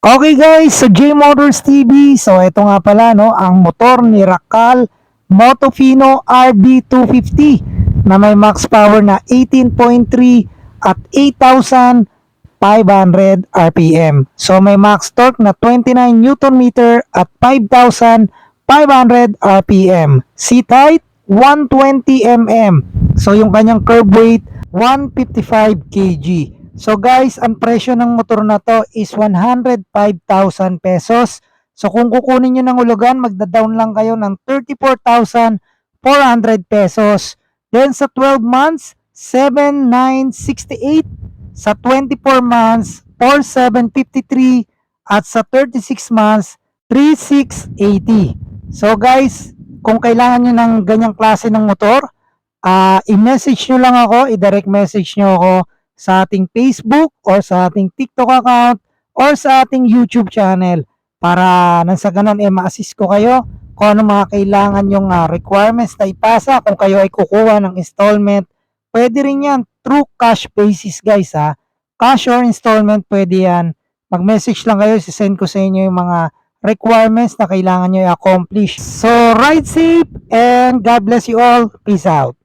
Okay guys, sa J Motors TV, so ito nga pala no, ang motor ni Racal Motofino RB250 na may max power na 18.3 at 8,500 RPM. So may max torque na 29 Newton meter at 5,500 RPM. Seat height 120 mm. So yung kanyang curb weight 155 kg. So guys, ang presyo ng motor na to is 105,000 pesos. So kung kukunin nyo ng hulugan, magda-down lang kayo ng 34,400 pesos. Then sa 12 months, 7,968. Sa 24 months, 4,753. At sa 36 months, 3,680. So guys, kung kailangan nyo ng ganyang klase ng motor, i-message nyo lang ako, i-direct message nyo ako sa ating Facebook or sa ating TikTok account or sa ating YouTube channel para nang sa ganun ma-assist ko kayo kung ano mga kailangan yung requirements na ipasa kung kayo ay kukuha ng installment. Pwede rin yan through cash basis guys cash or installment pwede yan. Mag-message lang kayo, sisend ko sa inyo yung mga requirements na kailangan nyo i-accomplish. So ride safe and God bless you all. Peace out.